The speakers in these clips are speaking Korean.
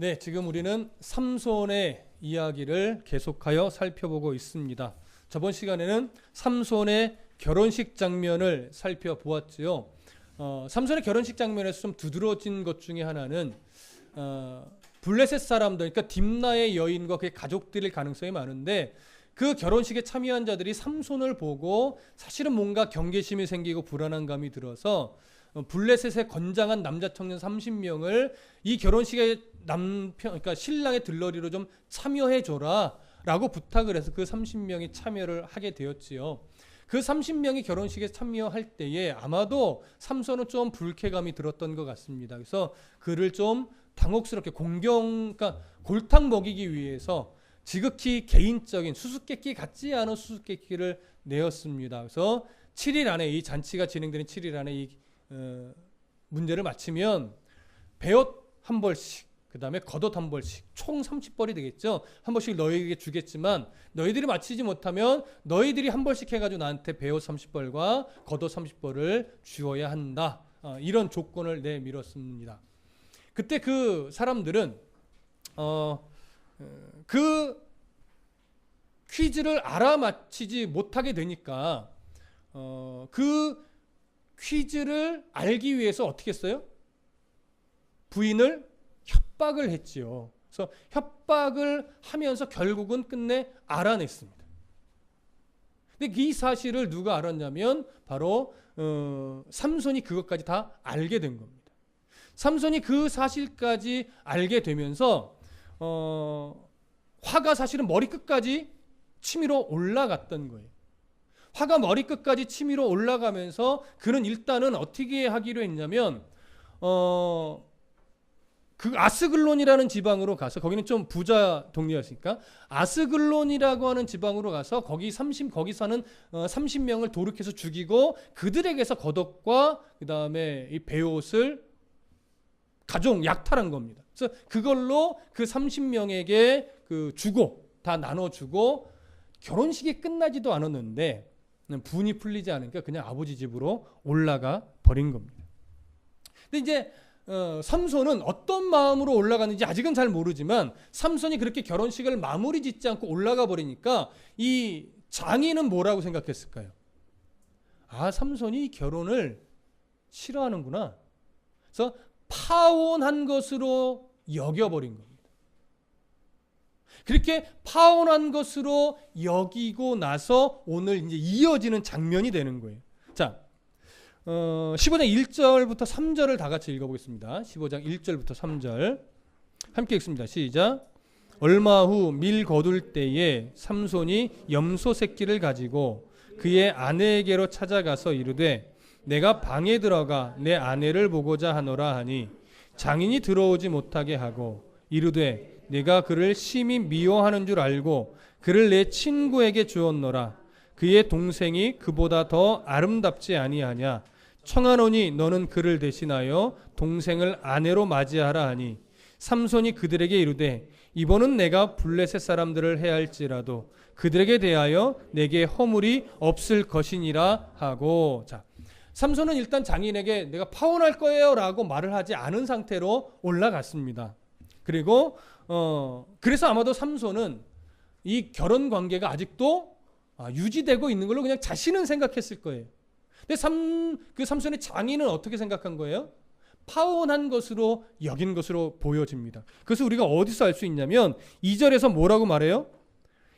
네, 지금 우리는 삼손의 이야기를 계속하여 살펴보고 있습니다. 저번 시간에는 삼손의 결혼식 장면을 살펴보았지요. 삼손의 결혼식 장면에서 좀 두드러진 것 중에 하나는 블레셋 사람들, 그러니까 딥나의 여인과 그의 가족들일 가능성이 많은데 그 결혼식에 참여한 자들이 삼손을 보고 사실은 뭔가 경계심이 생기고 불안한 감이 들어서 블레셋의 건장한 남자 청년 30명을 이 결혼식에 그러니까 신랑의 들러리로 좀 참여해 줘라 라고 부탁을 해서 그 30명이 참여를 하게 되었지요. 그 30명이 결혼식에 참여할 때에 아마도 삼손은 좀 불쾌감이 들었던 것 같습니다. 그래서 그를 좀 당혹스럽게 그러니까 골탕 먹이기 위해서 지극히 개인적인 수수께끼 같지 않은 수수께끼를 내었습니다. 그래서 7일 안에 이 잔치가 진행되는 7일 안에 이 문제를 마치면 베옷 한 벌씩, 그 다음에 겉옷 한 벌씩, 총 30벌이 되겠죠. 한 벌씩 너희에게 주겠지만 너희들이 마치지 못하면 너희들이 한 벌씩 해가지고 나한테 베옷 30벌과 겉옷 30벌을 주어야 한다. 이런 조건을 내밀었습니다. 그때 그 사람들은 그 퀴즈를 알아맞히지 못하게 되니까 그 퀴즈를 알기 위해서 어떻게 했어요? 부인을 협박을 했지요. 그래서 협박을 하면서 결국은 끝내 알아냈습니다. 근데 이 사실을 누가 알았냐면 바로 삼손이 그것까지 다 알게 된 겁니다. 삼손이 그 사실까지 알게 되면서 화가 사실은 머리끝까지 치밀어 올라갔던 거예요. 화가 머리끝까지 치밀어 올라가면서 그는 일단은 어떻게 하기로 했냐면 그 아스글론이라는 지방으로 가서, 거기는 좀 부자 동네였으니까 아스글론이라고 하는 지방으로 가서 거기 사는 30명을 도륙해서 죽이고 그들에게서 겉옷과 그 다음에 이 베옷을 약탈한 겁니다. 그래서 그걸로 그 30명에게 다 나눠주고 결혼식이 끝나지도 않았는데 분이 풀리지 않으니까 그냥 아버지 집으로 올라가 버린 겁니다. 근데 이제 삼손은 어떤 마음으로 올라갔는지 아직은 잘 모르지만 삼손이 그렇게 결혼식을 마무리 짓지 않고 올라가 버리니까 이 장인은 뭐라고 생각했을까요? 삼손이 결혼을 싫어하는구나. 그래서 파혼한 것으로 여겨버린 겁니다. 그렇게 파혼한 것으로 여기고 나서 오늘 이제 이어지는 장면이 되는 거예요. 자, 15장 1절부터 3절을 다 같이 읽어보겠습니다. 15장 1절부터 3절 함께 읽습니다. 시작. 얼마 후 밀 거둘 때에 삼손이 염소 새끼를 가지고 그의 아내에게로 찾아가서 이르되 내가 방에 들어가 내 아내를 보고자 하노라 하니 장인이 들어오지 못하게 하고 이르되 내가 그를 심히 미워하는 줄 알고 그를 내 친구에게 주었노라. 그의 동생이 그보다 더 아름답지 아니하냐. 청하노니 너는 그를 대신하여 동생을 아내로 맞이하라 하니 삼손이 그들에게 이르되 이번은 내가 블레셋 사람들을 해할지라도 그들에게 대하여 내게 허물이 없을 것이니라 하고. 자, 삼손은 일단 장인에게 내가 파혼할 거예요 라고 말을 하지 않은 상태로 올라갔습니다. 그리고 그래서 아마도 삼손은 이 결혼 관계가 아직도 유지되고 있는 걸로 그냥 자신은 생각했을 거예요. 근데 그 삼손의 장인은 어떻게 생각한 거예요? 파혼한 것으로 여긴 것으로 보여집니다. 그래서 우리가 어디서 알 수 있냐면 2절에서 뭐라고 말해요?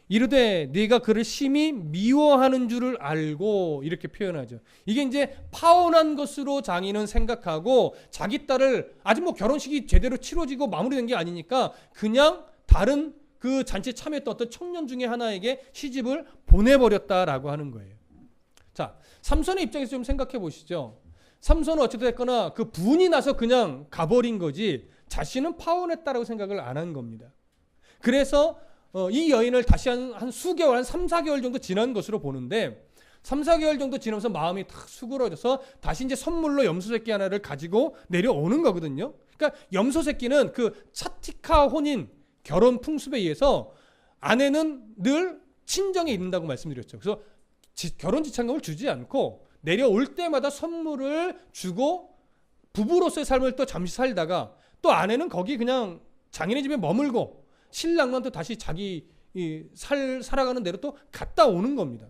이르되 네가 그를 심히 미워하는 줄을 알고, 이렇게 표현하죠. 이게 이제 파혼한 것으로 장인은 생각하고 자기 딸을 아직 결혼식이 제대로 치러지고 마무리된 게 아니니까 그냥 다른 그 잔치에 참여했던 어떤 청년 중에 하나에게 시집을 보내버렸다라고 하는 거예요. 자, 삼손의 입장에서 좀 생각해 보시죠. 삼손은 어찌 됐거나 그 분이 나서 그냥 가버린 거지 자신은 파혼했다라고 생각을 안 한 겁니다. 그래서 이 여인을 다시 한 수개월, 한 3, 4개월 정도 지난 것으로 보는데 3, 4개월 정도 지나면서 마음이 탁 수그러져서 다시 이제 선물로 염소 새끼 하나를 가지고 내려오는 거거든요. 그러니까 염소 새끼는 그 차티카 혼인 결혼 풍습에 의해서 아내는 늘 친정에 있는다고 말씀드렸죠. 그래서 결혼 지참금을 주지 않고 내려올 때마다 선물을 주고 부부로서의 삶을 또 잠시 살다가 또 아내는 거기 그냥 장인의 집에 머물고 신랑만 또 다시 자기 살아가는 대로 또 갔다 오는 겁니다.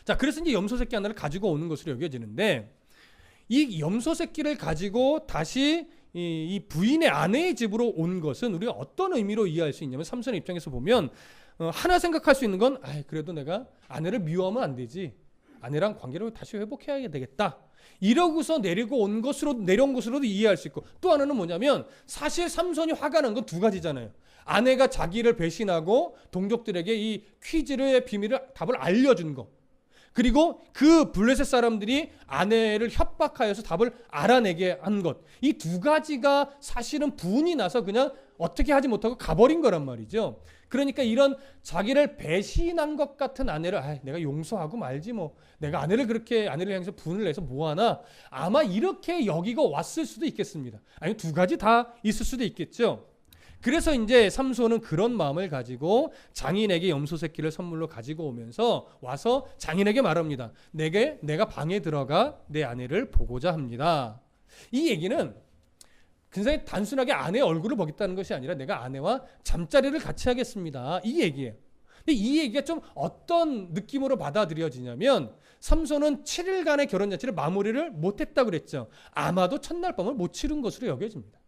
자, 그래서 이제 염소 새끼 하나를 가지고 오는 것으로 여겨지는데, 이 염소 새끼를 가지고 다시 이 부인의 아내의 집으로 온 것은 우리가 어떤 의미로 이해할 수 있냐면, 삼손의 입장에서 보면 하나 생각할 수 있는 건, 그래도 내가 아내를 미워하면 안 되지, 아내랑 관계를 다시 회복해야 되겠다, 이러고서 내려온 것으로도 이해할 수 있고, 또 하나는 뭐냐면 사실 삼손이 화가 난 건 두 가지잖아요. 아내가 자기를 배신하고 동족들에게 이 퀴즈의 답을 알려준 거, 그리고 그 블레셋 사람들이 아내를 협박하여서 답을 알아내게 한 것, 이 두 가지가 사실은 분이 나서 그냥 어떻게 하지 못하고 가버린 거란 말이죠. 그러니까 이런 자기를 배신한 것 같은 아내를 내가 용서하고 말지 뭐, 내가 아내를 향해서 분을 내서 뭐하나, 아마 이렇게 여기고 왔을 수도 있겠습니다. 아니, 두 가지 다 있을 수도 있겠죠. 그래서 이제 삼손은 그런 마음을 가지고 장인에게 염소 새끼를 선물로 가지고 오면서 와서 장인에게 말합니다. 내가 방에 들어가 내 아내를 보고자 합니다. 이 얘기는 굉장히 단순하게 아내의 얼굴을 보겠다는 것이 아니라 내가 아내와 잠자리를 같이 하겠습니다, 이 얘기예요. 근데 이 얘기가 좀 어떤 느낌으로 받아들여지냐면, 삼손은 7일간의 결혼잔치를 마무리를 못했다고 그랬죠. 아마도 첫날 밤을 못 치른 것으로 여겨집니다.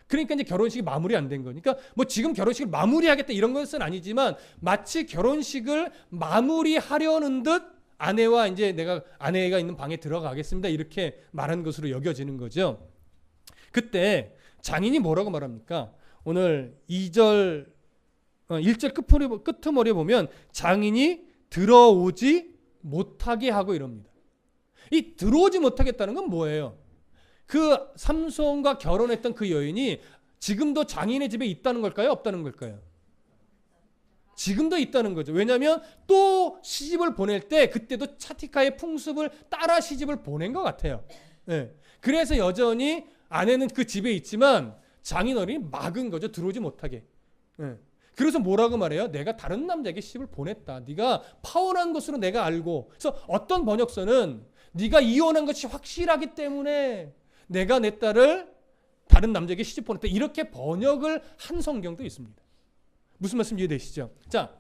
그러니까 이제 결혼식이 마무리 안 된 거니까 뭐 지금 결혼식을 마무리하겠다 이런 것은 아니지만, 마치 결혼식을 마무리하려는 듯 아내와 이제 내가 아내가 있는 방에 들어가겠습니다, 이렇게 말한 것으로 여겨지는 거죠. 그때 장인이 뭐라고 말합니까? 오늘 1절 끄트머리에 보면 장인이 들어오지 못하게 하고 이럽니다. 이 들어오지 못하겠다는 건 뭐예요? 그 삼손과 결혼했던 그 여인이 지금도 장인의 집에 있다는 걸까요? 없다는 걸까요? 지금도 있다는 거죠. 왜냐하면 또 시집을 보낼 때 그때도 차티카의 풍습을 따라 시집을 보낸 것 같아요. 네. 그래서 여전히 아내는 그 집에 있지만 장인 어른이 막은 거죠. 들어오지 못하게. 네. 그래서 뭐라고 말해요? 내가 다른 남자에게 시집을 보냈다. 네가 파혼한 것으로 내가 알고. 그래서 어떤 번역서는 네가 이혼한 것이 확실하기 때문에 내가 내 딸을 다른 남자에게 시집 보냈다, 이렇게 번역을 한 성경도 있습니다. 무슨 말씀 이해되시죠? 자,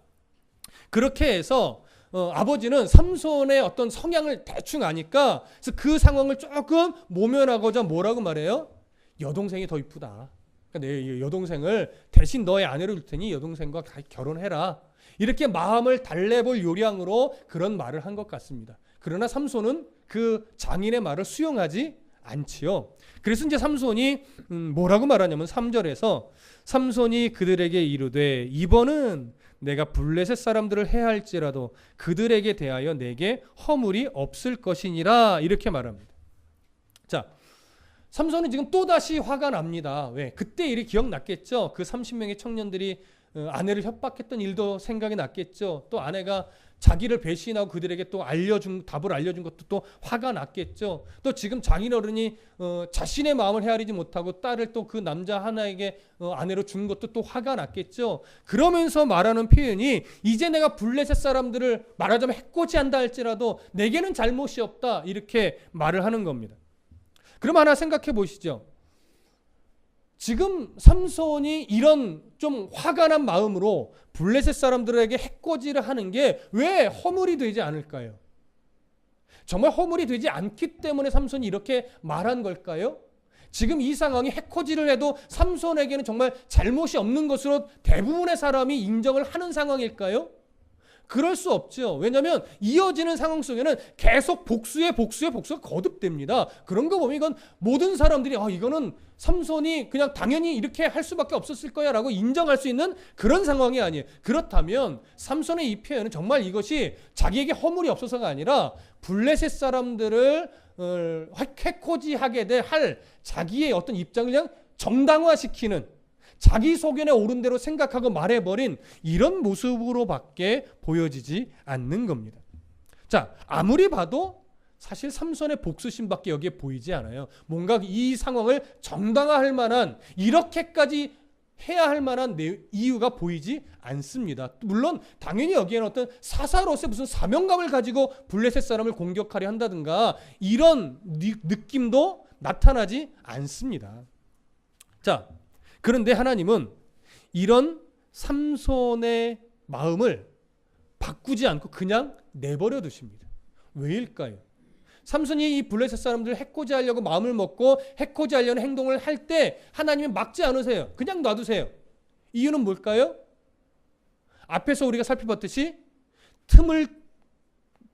그렇게 해서 아버지는 삼손의 어떤 성향을 대충 아니까, 그래서 그 상황을 조금 모면하고자 뭐라고 말해요? 여동생이 더 이쁘다. 그러니까 내 여동생을 대신 너의 아내로 줄 테니 여동생과 결혼해라, 이렇게 마음을 달래볼 요량으로 그런 말을 한 것 같습니다. 그러나 삼손은 그 장인의 말을 수용하지 않지요. 그래서 이제 삼손이 뭐라고 말하냐면 3절에서 삼손이 그들에게 이르되 이번은 내가 블레셋 사람들을 해할지라도 그들에게 대하여 내게 허물이 없을 것이니라, 이렇게 말합니다. 자, 삼손은 지금 또다시 화가 납니다. 왜? 그때 일이 기억났겠죠. 그 30명의 청년들이 아내를 협박했던 일도 생각이 났겠죠. 또 아내가 자기를 배신하고 그들에게 또 답을 알려준 것도 또 화가 났겠죠. 또 지금 장인어른이 자신의 마음을 헤아리지 못하고 딸을 또 그 남자 하나에게 아내로 준 것도 또 화가 났겠죠. 그러면서 말하는 표현이, 이제 내가 블레셋 사람들을 말하자면 해코지한다 할지라도 내게는 잘못이 없다, 이렇게 말을 하는 겁니다. 그럼 하나 생각해 보시죠. 지금 삼손이 이런 좀 화가 난 마음으로 블레셋 사람들에게 해코지를 하는 게 왜 허물이 되지 않을까요? 정말 허물이 되지 않기 때문에 삼손이 이렇게 말한 걸까요? 지금 이 상황이 해코지를 해도 삼손에게는 정말 잘못이 없는 것으로 대부분의 사람이 인정을 하는 상황일까요? 그럴 수 없죠. 왜냐하면 이어지는 상황 속에는 계속 복수가 거듭됩니다. 그런 거 보면 이건 모든 사람들이 이거는 삼손이 그냥 당연히 이렇게 할 수밖에 없었을 거야 라고 인정할 수 있는 그런 상황이 아니에요. 그렇다면 삼손의 이 표현은 정말 이것이 자기에게 허물이 없어서가 아니라 블레셋 사람들을 해코지하게 할 자기의 어떤 입장을 그냥 정당화시키는, 자기 소견에 옳은 대로 생각하고 말해버린 이런 모습으로밖에 보여지지 않는 겁니다. 자, 아무리 봐도 사실 삼손의 복수심밖에 여기에 보이지 않아요. 뭔가 이 상황을 정당화할 만한, 이렇게까지 해야 할 만한 이유가 보이지 않습니다. 물론 당연히 여기에는 어떤 사사로서의 무슨 사명감을 가지고 블레셋 사람을 공격하려 한다든가 이런 느낌도 나타나지 않습니다. 자, 그런데 하나님은 이런 삼손의 마음을 바꾸지 않고 그냥 내버려 두십니다. 왜일까요? 삼손이 이 블레셋 사람들을 해코지 하려고 마음을 먹고 해코지 하려는 행동을 할 때 하나님은 막지 않으세요. 그냥 놔두세요. 이유는 뭘까요? 앞에서 우리가 살펴봤듯이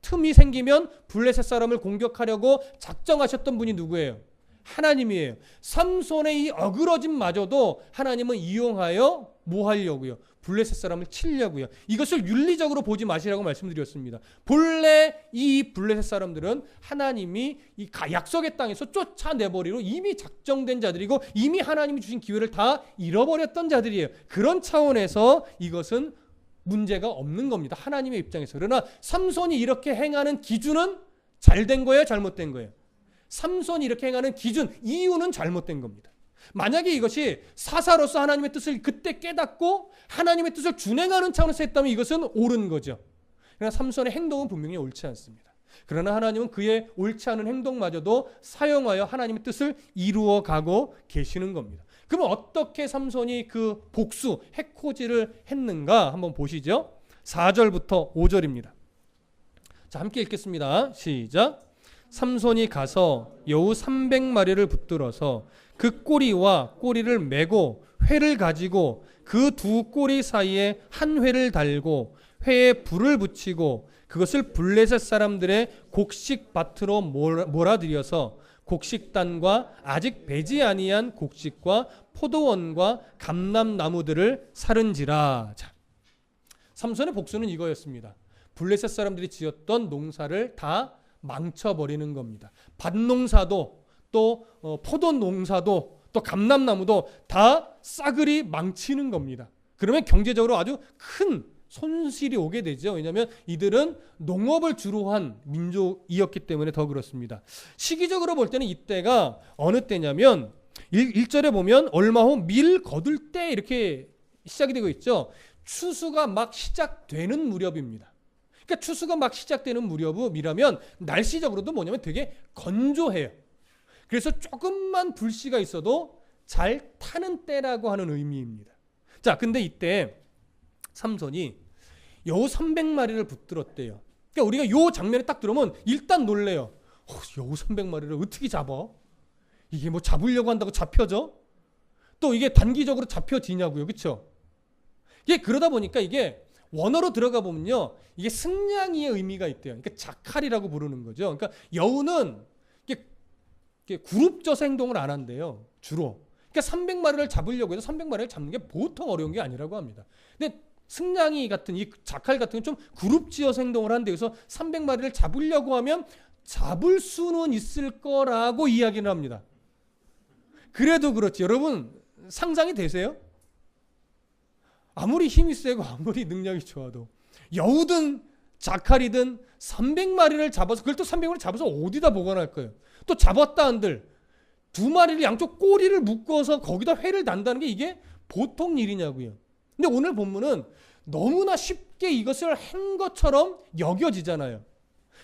틈이 생기면 블레셋 사람을 공격하려고 작정하셨던 분이 누구예요? 하나님이에요. 삼손의 이 어그러짐마저도 하나님은 이용하여 뭐 하려고요? 블레셋 사람을 치려고요. 이것을 윤리적으로 보지 마시라고 말씀드렸습니다. 본래 이 블레셋 사람들은 하나님이 이 약속의 땅에서 쫓아내버리로 이미 작정된 자들이고 이미 하나님이 주신 기회를 다 잃어버렸던 자들이에요. 그런 차원에서 이것은 문제가 없는 겁니다. 하나님의 입장에서. 그러나 삼손이 이렇게 행하는 기준은 잘된 거예요? 잘못된 거예요? 삼손이 이렇게 행하는 기준, 이유는 잘못된 겁니다. 만약에 이것이 사사로서 하나님의 뜻을 그때 깨닫고 하나님의 뜻을 준행하는 차원에서 했다면 이것은 옳은 거죠. 그러나 삼손의 행동은 분명히 옳지 않습니다. 그러나 하나님은 그의 옳지 않은 행동마저도 사용하여 하나님의 뜻을 이루어 가고 계시는 겁니다. 그러면 어떻게 삼손이 그 복수, 해코지를 했는가 한번 보시죠. 4절부터 5절입니다. 자, 함께 읽겠습니다. 시작. 삼손이 가서 여우 300마리를 붙들어서 그 꼬리와 꼬리를 메고 회를 가지고 그 두 꼬리 사이에 한 회를 달고 회에 불을 붙이고 그것을 블레셋 사람들의 곡식밭으로 몰아들여서 곡식단과 아직 배지 아니한 곡식과 포도원과 감람나무들을 사른지라. 자, 삼손의 복수는 이거였습니다. 블레셋 사람들이 지었던 농사를 다 망쳐버리는 겁니다. 밭농사도 또 포도농사도 또 감람나무도 다 싸그리 망치는 겁니다. 그러면 경제적으로 아주 큰 손실이 오게 되죠. 왜냐하면 이들은 농업을 주로 한 민족이었기 때문에 더 그렇습니다. 시기적으로 볼 때는 이때가 어느 때냐면 1절에 보면 얼마 후 밀 거둘 때 이렇게 시작이 되고 있죠. 추수가 막 시작되는 무렵입니다. 그러니까 추수가 막 시작되는 무렵이라면 날씨적으로도 뭐냐면 되게 건조해요. 그래서 조금만 불씨가 있어도 잘 타는 때라고 하는 의미입니다. 자, 근데 이때 삼손이 여우 300마리를 붙들었대요. 그러니까 우리가 요 장면에 딱 들으면 일단 놀래요. 여우 300마리를 어떻게 잡아? 이게 뭐 잡으려고 한다고 잡혀져? 또 이게 단기적으로 잡혀지냐고요. 그렇죠? 이게 그러다 보니까 이게 원어로 들어가 보면요. 이게 승냥이의 의미가 있대요. 그러니까 자칼이라고 부르는 거죠. 그러니까 여우는 이게 그룹져서 행동을 안 한대요. 주로. 그러니까 300마리를 잡으려고 해서 300마리를 잡는 게 보통 어려운 게 아니라고 합니다. 근데 승냥이 같은 이 자칼 같은 건 좀 그룹지어서 행동을 한대. 그래서 300마리를 잡으려고 하면 잡을 수는 있을 거라고 이야기를 합니다. 그래도 그렇지. 여러분 상상이 되세요? 아무리 힘이 세고 아무리 능력이 좋아도 여우든 자칼이든 300마리를 잡아서 그걸 또 300마리를 잡아서 어디다 보관할 거예요? 또 잡았다 한들 두 마리를 양쪽 꼬리를 묶어서 거기다 회를 난다는 게 이게 보통 일이냐고요. 근데 오늘 본문은 너무나 쉽게 이것을 한 것처럼 여겨지잖아요.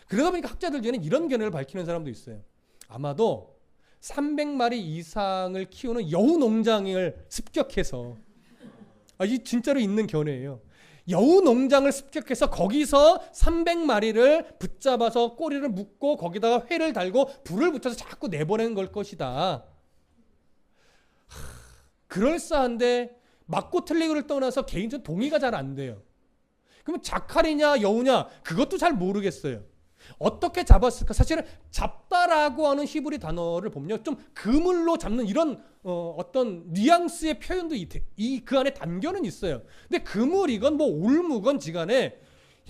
그러다 보니까 학자들 중에는 이런 견해를 밝히는 사람도 있어요. 아마도 300마리 이상을 키우는 여우 농장을 습격해서 이 진짜로 있는 견해예요. 여우 농장을 습격해서 거기서 300마리를 붙잡아서 꼬리를 묶고 거기다가 회를 달고 불을 붙여서 자꾸 내보내는 걸 것이다. 그럴싸한데 맞고 틀리고를 떠나서 개인적으로 동의가 잘 안 돼요. 그러면 자칼이냐 여우냐 그것도 잘 모르겠어요. 어떻게 잡았을까? 사실은 잡다라고 하는 히브리 단어를 보면 좀 그물로 잡는 이런 어떤 뉘앙스의 표현도 그 안에 담겨는 있어요. 근데 그물이건 뭐 올무건 지간에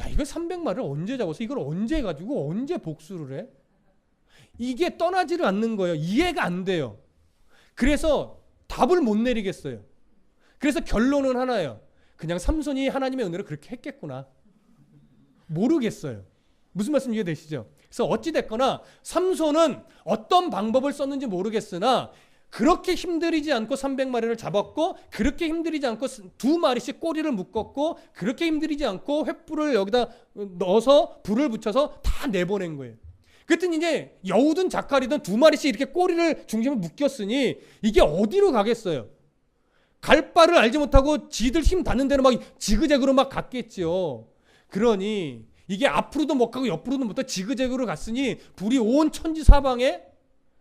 야 이걸 300마리를 언제 잡아서 이걸 언제 가지고 언제 복수를 해? 이게 떠나지를 않는 거예요. 이해가 안 돼요. 그래서 답을 못 내리겠어요. 그래서 결론은 하나예요. 그냥 삼손이 하나님의 은혜로 그렇게 했겠구나. 모르겠어요. 무슨 말씀 이해되시죠? 그래서 어찌됐거나 삼손은 어떤 방법을 썼는지 모르겠으나 그렇게 힘들이지 않고 300마리를 잡았고 그렇게 힘들이지 않고 두 마리씩 꼬리를 묶었고 그렇게 힘들이지 않고 횃불을 여기다 넣어서 불을 붙여서 다 내보낸 거예요. 그랬더니 이제 여우든 자칼이든 두 마리씩 이렇게 꼬리를 중심에 묶였으니 이게 어디로 가겠어요? 갈 바를 알지 못하고 지들 힘 닿는 대로 막 지그재그로 막 갔겠지요. 그러니 이게 앞으로도 못 가고 옆으로도 못 가고 지그재그로 갔으니 불이 온 천지 사방에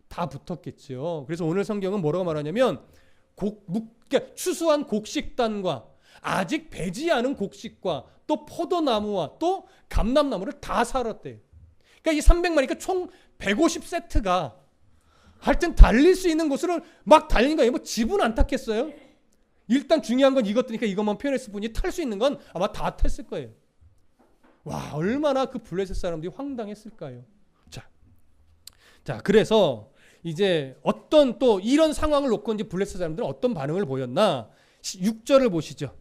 다 붙었겠죠. 그래서 오늘 성경은 뭐라고 말하냐면 그러니까 추수한 곡식단과 아직 배지 않은 곡식과 또 포도나무와 또 감람나무를 다 살았대요. 그러니까 이 300마리니까 총 150세트가 하여튼 달릴 수 있는 곳으로 막 달린 거예요. 뭐 집은 안 탔겠어요? 일단 중요한 건 이것들이니까 이것만 표현했을 뿐이지 탈 수 있는 건 아마 다 탔을 거예요. 와, 얼마나 그 블레셋 사람들이 황당했을까요? 자, 그래서 이제 어떤 또 이런 상황을 놓고 이제 블레셋 사람들은 어떤 반응을 보였나? 6절을 보시죠.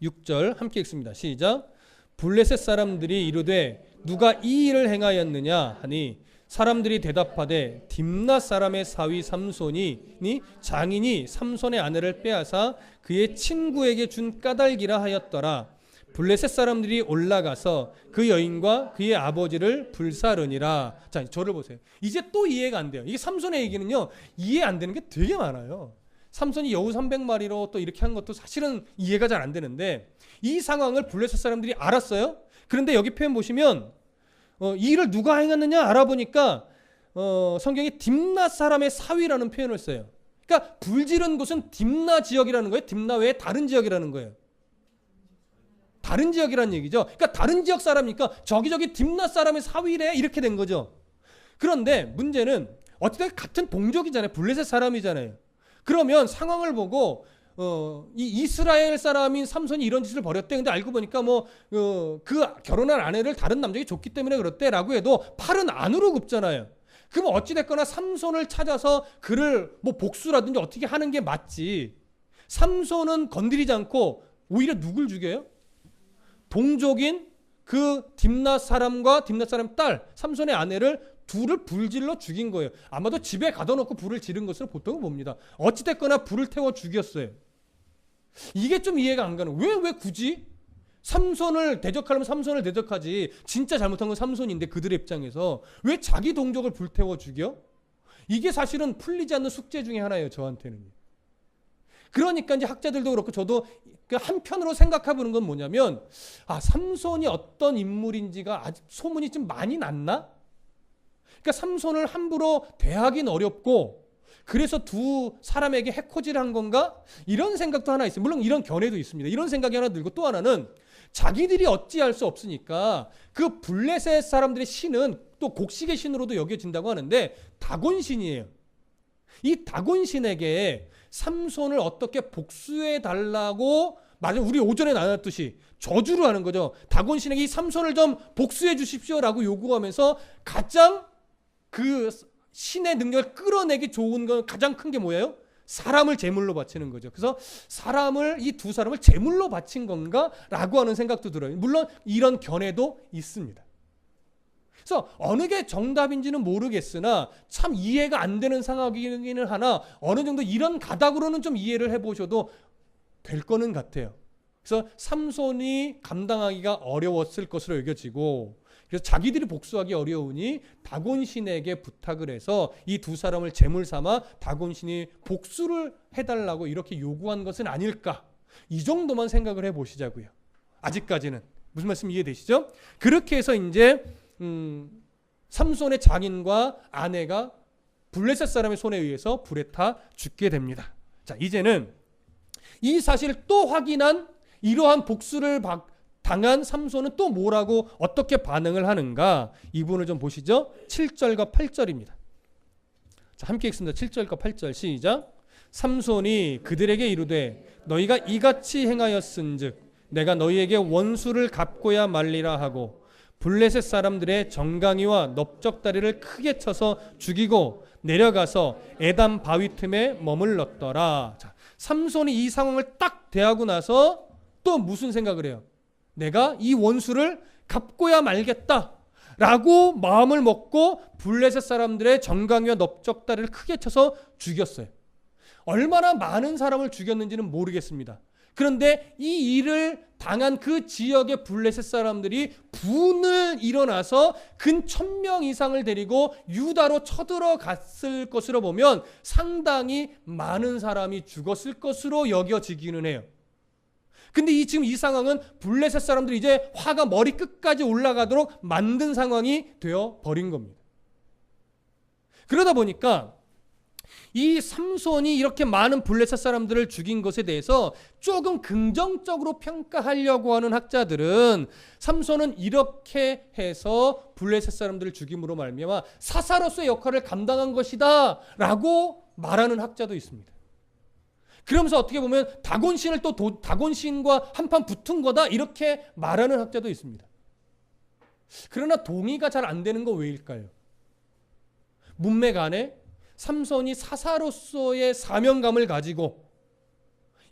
6절 함께 읽습니다. 시작. 블레셋 사람들이 이르되 누가 이 일을 행하였느냐 하니 사람들이 대답하되 딥낫 사람의 사위 삼손이 장인이 삼손의 아내를 빼앗아 그의 친구에게 준 까닭이라 하였더라. 블레셋 사람들이 올라가서 그 여인과 그의 아버지를 불사르니라. 자, 저를 보세요. 이제 또 이해가 안 돼요. 이게 삼손의 얘기는요, 이해 안 되는 게 되게 많아요. 삼손이 여우 300마리로 또 이렇게 한 것도 사실은 이해가 잘 안 되는데 이 상황을 블레셋 사람들이 알았어요. 그런데 여기 표현 보시면 이 일을 누가 행했느냐 알아보니까 성경이 딥낫 사람의 사위라는 표현을 써요. 그러니까 불지른 곳은 딥낫 지역이라는 거예요. 딥낫 외에 다른 지역이라는 거예요. 다른 지역이라는 얘기죠. 그러니까 다른 지역 사람이니까 저기 딥낫 사람의 사위래 이렇게 된 거죠. 그런데 문제는 어쨌든 같은 동족이잖아요. 블레셋 사람이잖아요. 그러면 상황을 보고 이 이스라엘 사람인 삼손이 이런 짓을 벌였대. 근데 알고 보니까 그 결혼한 아내를 다른 남자에게 줬기 때문에 그렇대라고 해도 팔은 안으로 굽잖아요. 그럼 어찌됐거나 삼손을 찾아서 그를 뭐 복수라든지 어떻게 하는 게 맞지. 삼손은 건드리지 않고 오히려 누굴 죽여요? 동족인 그 딥낫 사람과 딥낫 사람 딸 삼손의 아내를 둘을 불질러 죽인 거예요. 아마도 집에 가둬놓고 불을 지른 것으로 보통은 봅니다. 어찌됐거나 불을 태워 죽였어요. 이게 좀 이해가 안 가는. 왜 굳이 삼손을 대적하려면 삼손을 대적하지. 진짜 잘못한 건 삼손인데 그들의 입장에서 왜 자기 동족을 불태워 죽여? 이게 사실은 풀리지 않는 숙제 중에 하나예요. 저한테는. 그러니까 이제 학자들도 그렇고 저도 한편으로 생각해 보는 건 뭐냐면 삼손이 어떤 인물인지가 아직 소문이 좀 많이 났나? 그러니까 삼손을 함부로 대하긴 어렵고 그래서 두 사람에게 해코지를 한 건가? 이런 생각도 하나 있어요. 물론 이런 견해도 있습니다. 이런 생각이 하나 들고 또 하나는 자기들이 어찌할 수 없으니까 그 블레셋 사람들의 신은 또 곡식의 신으로도 여겨진다고 하는데 다곤신이에요. 이 다곤신에게 삼손을 어떻게 복수해 달라고 맞아 우리 오전에 나눴듯이 저주를 하는 거죠. 다곤신에게 이 삼손을 좀 복수해 주십시오라고 요구하면서 가장 그 신의 능력을 끌어내기 좋은 건 가장 큰 게 뭐예요? 사람을 제물로 바치는 거죠. 그래서 이 두 사람을 제물로 바친 건가라고 하는 생각도 들어요. 물론 이런 견해도 있습니다. 그래서 어느 게 정답인지는 모르겠으나 참 이해가 안 되는 상황이기는 하나 어느 정도 이런 가닥으로는 좀 이해를 해보셔도 될 거는 같아요. 그래서 삼손이 감당하기가 어려웠을 것으로 여겨지고 그래서 자기들이 복수하기 어려우니 다곤신에게 부탁을 해서 이 두 사람을 제물 삼아 다곤신이 복수를 해달라고 이렇게 요구한 것은 아닐까. 이 정도만 생각을 해보시자고요. 아직까지는. 무슨 말씀 이해되시죠? 그렇게 해서 이제 삼손의 장인과 아내가 블레셋 사람의 손에 의해서 불에 타 죽게 됩니다. 자, 이제는 이 사실을 또 확인한 이러한 복수를 당한 삼손은 또 뭐라고 어떻게 반응을 하는가? 이 부분을 좀 보시죠. 7절과 8절입니다. 자, 함께 읽습니다. 7절과 8절 시작. 삼손이 그들에게 이르되 너희가 이같이 행하였은즉 내가 너희에게 원수를 갚고야 말리라 하고 블레셋 사람들의 정강이와 넓적다리를 크게 쳐서 죽이고 내려가서 에담 바위 틈에 머물렀더라. 자, 삼손이 이 상황을 딱 대하고 나서 또 무슨 생각을 해요? 내가 이 원수를 갚고야 말겠다 라고 마음을 먹고 블레셋 사람들의 정강이와 넓적다리를 크게 쳐서 죽였어요. 얼마나 많은 사람을 죽였는지는 모르겠습니다. 그런데 이 일을 당한 그 지역의 블레셋 사람들이 분을 일어나서 근 1000명 이상을 데리고 유다로 쳐들어갔을 것으로 보면 상당히 많은 사람이 죽었을 것으로 여겨지기는 해요. 근데 지금 이 상황은 블레셋 사람들이 이제 화가 머리 끝까지 올라가도록 만든 상황이 되어 버린 겁니다. 그러다 보니까 이 삼손이 이렇게 많은 블레셋 사람들을 죽인 것에 대해서 조금 긍정적으로 평가하려고 하는 학자들은 삼손은 이렇게 해서 블레셋 사람들을 죽임으로 말미암아 사사로서의 역할을 감당한 것이다 라고 말하는 학자도 있습니다. 그러면서 어떻게 보면 다곤신을 또 다곤신과 한판 붙은 거다 이렇게 말하는 학자도 있습니다. 그러나 동의가 잘 안 되는 거 왜일까요? 문맥 안에 삼손이 사사로서의 사명감을 가지고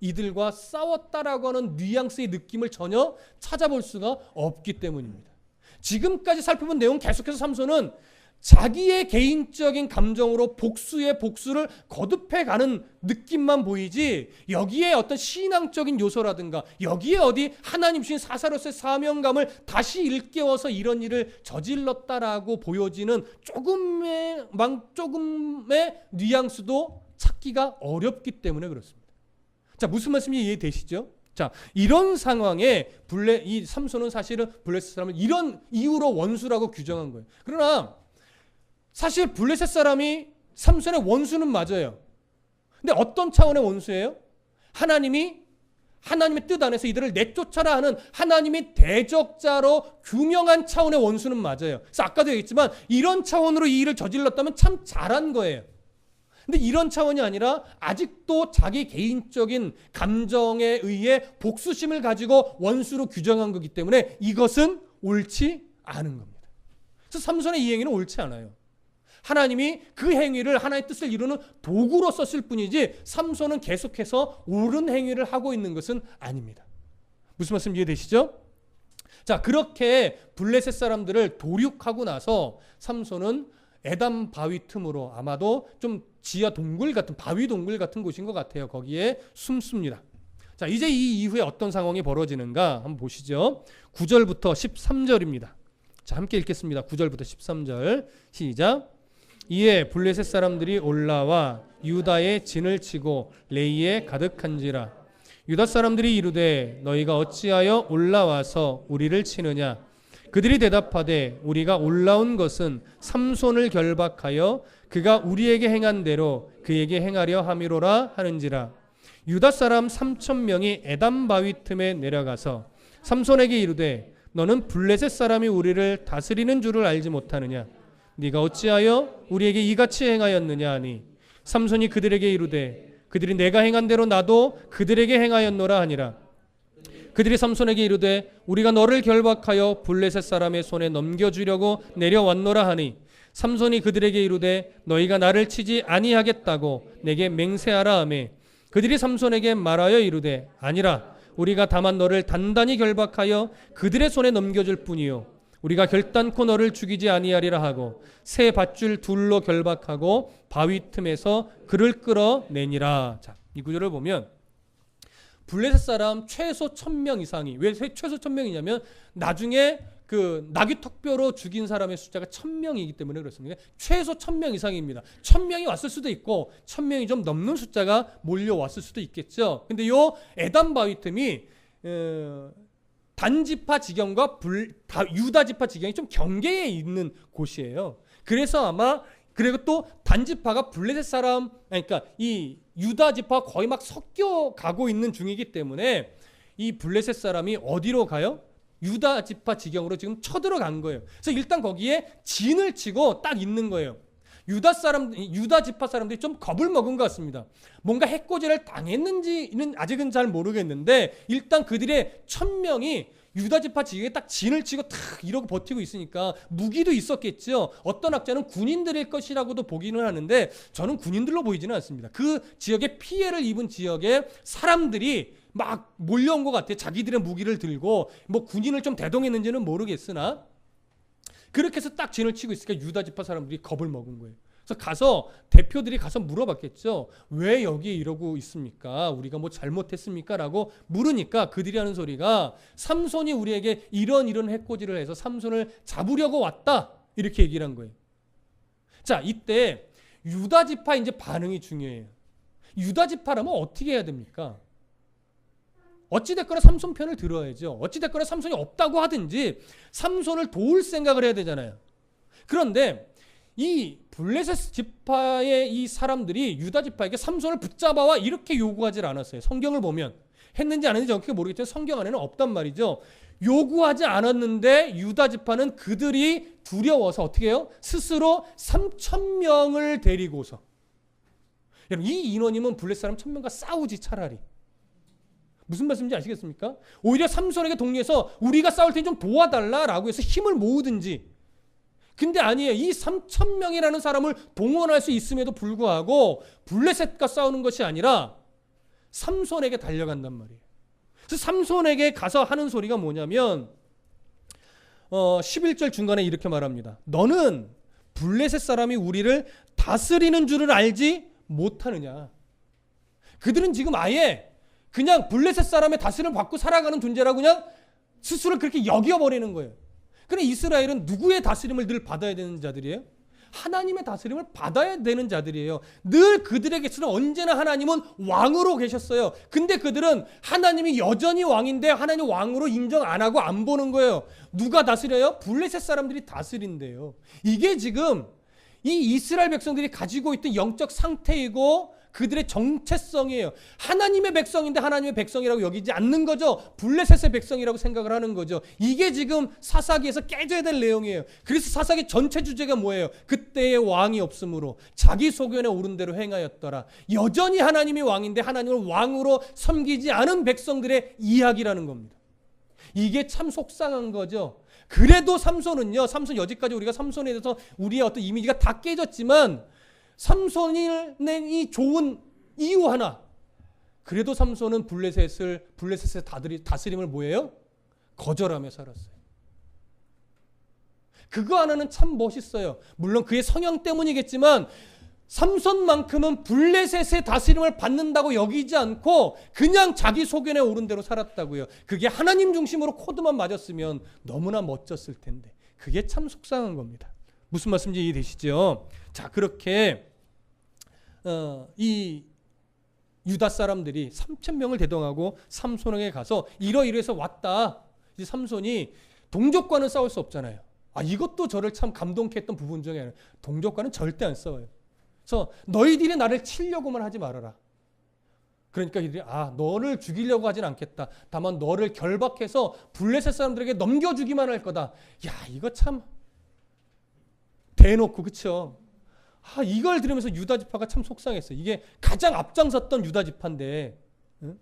이들과 싸웠다라고 하는 뉘앙스의 느낌을 전혀 찾아볼 수가 없기 때문입니다. 지금까지 살펴본 내용 계속해서 삼손은 자기의 개인적인 감정으로 복수의 복수를 거듭해가는 느낌만 보이지 여기에 어떤 신앙적인 요소라든가 여기에 어디 하나님 주신 사사로서의 사명감을 다시 일깨워서 이런 일을 저질렀다라고 보여지는 조금의 뉘앙스도 찾기가 어렵기 때문에 그렇습니다. 자, 무슨 말씀이 이해되시죠? 자, 이런 상황에 이 삼손은 사실은 블레셋 사람을 이런 이유로 원수라고 규정한 거예요. 그러나 사실 블레셋 사람이 삼손의 원수는 맞아요. 근데 어떤 차원의 원수예요? 하나님의 뜻 안에서 이들을 내쫓아라 하는 하나님이 대적자로 규명한 차원의 원수는 맞아요. 그래서 아까도 얘기했지만 이런 차원으로 이 일을 저질렀다면 참 잘한 거예요. 근데 이런 차원이 아니라 아직도 자기 개인적인 감정에 의해 복수심을 가지고 원수로 규정한 거기 때문에 이것은 옳지 않은 겁니다. 그래서 삼손의 이 행위는 옳지 않아요. 하나님이 그 행위를 하나님의 뜻을 이루는 도구로 썼을 뿐이지 삼손은 계속해서 옳은 행위를 하고 있는 것은 아닙니다. 무슨 말씀 이해되시죠? 자, 그렇게 블레셋 사람들을 도륙하고 나서 삼손은 에담 바위 틈으로 아마도 좀 지하 동굴 같은 바위 동굴 같은 곳인 것 같아요. 거기에 숨습니다. 자, 이제 이 이후에 어떤 상황이 벌어지는가 한번 보시죠. 9절부터 13절입니다. 자, 함께 읽겠습니다. 9절부터 13절 시작. 이에 블레셋 사람들이 올라와 유다의 진을 치고 레이에 가득한지라. 유다 사람들이 이르되 너희가 어찌하여 올라와서 우리를 치느냐. 그들이 대답하되 우리가 올라온 것은 삼손을 결박하여 그가 우리에게 행한 대로 그에게 행하려 함이로라 하는지라. 유다 사람 3,000명이 에담 바위 틈에 내려가서 삼손에게 이르되 너는 블레셋 사람이 우리를 다스리는 줄을 알지 못하느냐. 네가 어찌하여 우리에게 이같이 행하였느냐 하니 삼손이 그들에게 이르되 그들이 내가 행한 대로 나도 그들에게 행하였노라 하니라. 그들이 삼손에게 이르되 우리가 너를 결박하여 블레셋 사람의 손에 넘겨주려고 내려왔노라 하니 삼손이 그들에게 이르되 너희가 나를 치지 아니하겠다고 내게 맹세하라 하매 그들이 삼손에게 말하여 이르되 아니라 우리가 다만 너를 단단히 결박하여 그들의 손에 넘겨줄 뿐이요 우리가 결단코 너를 죽이지 아니하리라 하고 새 밧줄 둘로 결박하고 바위 틈에서 그를 끌어내니라. 자, 이 구절을 보면 블레셋 사람 최소 1000명 이상이 왜 최소 1000명이냐면 나중에 그 나귀 턱뼈로 죽인 사람의 숫자가 1000명이기 때문에 그렇습니다. 최소 1000명 이상입니다. 1000명이 왔을 수도 있고 1000명이 좀 넘는 숫자가 몰려왔을 수도 있겠죠. 근데 요 에담 바위 틈이 단지파 지경과 유다 지파 지경이 좀 경계에 있는 곳이에요. 그래서 아마 그리고 또 단지파가 블레셋 사람 그러니까 이 유다 지파 거의 막 섞여 가고 있는 중이기 때문에 이 블레셋 사람이 어디로 가요? 유다 지파 지경으로 지금 쳐들어간 거예요. 그래서 일단 거기에 진을 치고 딱 있는 거예요. 유다 지파 사람들이 좀 겁을 먹은 것 같습니다. 뭔가 해코지를 당했는지는 아직은 잘 모르겠는데 일단 그들의 1000명이 유다 지파 지경에 딱 진을 치고 탁 이러고 버티고 있으니까 무기도 있었겠죠. 어떤 학자는 군인들일 것이라고도 보기는 하는데 저는 군인들로 보이지는 않습니다. 그 지역에 피해를 입은 지역에 사람들이 막 몰려온 것 같아요. 자기들의 무기를 들고 뭐 군인을 좀 대동했는지는 모르겠으나 그렇게 해서 딱 진을 치고 있으니까 유다 지파 사람들이 겁을 먹은 거예요. 그래서 가서 대표들이 가서 물어봤겠죠. 왜 여기에 이러고 있습니까? 우리가 뭐 잘못했습니까? 라고 물으니까 그들이 하는 소리가 삼손이 우리에게 이런 해코지를 해서 삼손을 잡으려고 왔다. 이렇게 얘기를 한 거예요. 자, 이때 유다 지파 이제 반응이 중요해요. 유다 지파라면 어떻게 해야 됩니까? 어찌됐거나 삼손 편을 들어야죠. 어찌됐거나 삼손이 없다고 하든지 삼손을 도울 생각을 해야 되잖아요. 그런데 이 블레셋 지파의 이 사람들이 유다 지파에게 삼손을 붙잡아와 이렇게 요구하지 않았어요. 성경을 보면 했는지 안 했는지 정확히 모르겠지만 성경 안에는 없단 말이죠. 요구하지 않았는데 유다 지파는 그들이 두려워서 어떻게 해요? 스스로 3,000명을 데리고서, 여러분 이 인원이면 블레셋 사람 1,000명과 싸우지 차라리. 무슨 말씀인지 아시겠습니까? 오히려 삼손에게 동료해서 우리가 싸울 테니 좀 도와달라라고 해서 힘을 모으든지. 근데 아니에요. 이 3,000명이라는 사람을 동원할 수 있음에도 불구하고 블레셋과 싸우는 것이 아니라 삼손에게 달려간단 말이에요. 그래서 삼손에게 가서 하는 소리가 뭐냐면 11절 중간에 이렇게 말합니다. 너는 블레셋 사람이 우리를 다스리는 줄을 알지 못하느냐. 그들은 지금 아예 그냥 블레셋 사람의 다스림을 받고 살아가는 존재라고 그냥 스스로 그렇게 여겨버리는 거예요. 그런데 이스라엘은 누구의 다스림을 늘 받아야 되는 자들이에요? 하나님의 다스림을 받아야 되는 자들이에요. 늘 그들에게서는 언제나 하나님은 왕으로 계셨어요. 근데 그들은 하나님이 여전히 왕인데 하나님 왕으로 인정 안 하고 안 보는 거예요. 누가 다스려요? 블레셋 사람들이 다스린대요. 이게 지금 이 이스라엘 백성들이 가지고 있던 영적 상태이고 그들의 정체성이에요. 하나님의 백성인데 하나님의 백성이라고 여기지 않는 거죠. 블레셋의 백성이라고 생각을 하는 거죠. 이게 지금 사사기에서 깨져야 될 내용이에요. 그래서 사사기 전체 주제가 뭐예요? 그때의 왕이 없으므로 자기 소견에 오른 대로 행하였더라. 여전히 하나님이 왕인데 하나님을 왕으로 섬기지 않은 백성들의 이야기라는 겁니다. 이게 참 속상한 거죠. 그래도 삼손은 여지까지 우리가 삼손에 대해서 우리의 어떤 이미지가 다 깨졌지만 삼손이 좋은 이유 하나. 그래도 삼손은 블레셋의 다스림을 뭐예요? 거절하며 살았어요. 그거 하나는 참 멋있어요. 물론 그의 성향 때문이겠지만 삼손만큼은 블레셋의 다스림을 받는다고 여기지 않고 그냥 자기 소견에 오른 대로 살았다고요. 그게 하나님 중심으로 코드만 맞았으면 너무나 멋졌을 텐데 그게 참 속상한 겁니다. 무슨 말씀인지 이해되시죠? 자, 그렇게 이 유다 사람들이 3,000명을 대동하고 삼손에게 가서 이러이러해서 왔다. 이제 삼손이 동족과는 싸울 수 없잖아요. 이것도 저를 참 감동케 했던 부분 중에 하나. 동족과는 절대 안 싸워요. 그래서 너희들이 나를 치려고만 하지 말아라. 그러니까 이들이 너를 죽이려고 하진 않겠다. 다만 너를 결박해서 블레셋 사람들에게 넘겨주기만 할 거다. 야, 이거 참 대놓고, 그쵸? 이걸 들으면서 유다 지파가 참 속상했어요. 이게 가장 앞장섰던 유다 지파인데, 응?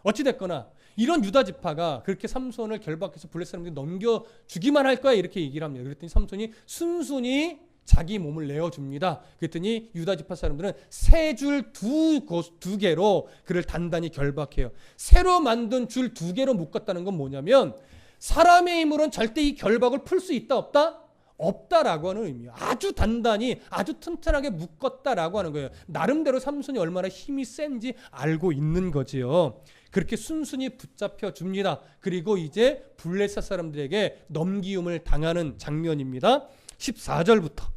어찌됐거나 이런 유다 지파가 그렇게 삼손을 결박해서 블레셋 사람들이 넘겨주기만 할 거야 이렇게 얘기를 합니다. 그랬더니 삼손이 순순히 자기 몸을 내어줍니다. 그랬더니 유다 지파 사람들은 새 줄 두 개로 그를 단단히 결박해요. 새로 만든 줄 2개로 묶었다는 건 뭐냐면 사람의 힘으로는 절대 이 결박을 풀 수 있다 없다? 없다라고 하는 의미예요. 아주 단단히 아주 튼튼하게 묶었다라고 하는 거예요. 나름대로 삼손이 얼마나 힘이 센지 알고 있는 거지요. 그렇게 순순히 붙잡혀 줍니다. 그리고 이제 블레셋 사람들에게 넘기움을 당하는 장면입니다. 14절부터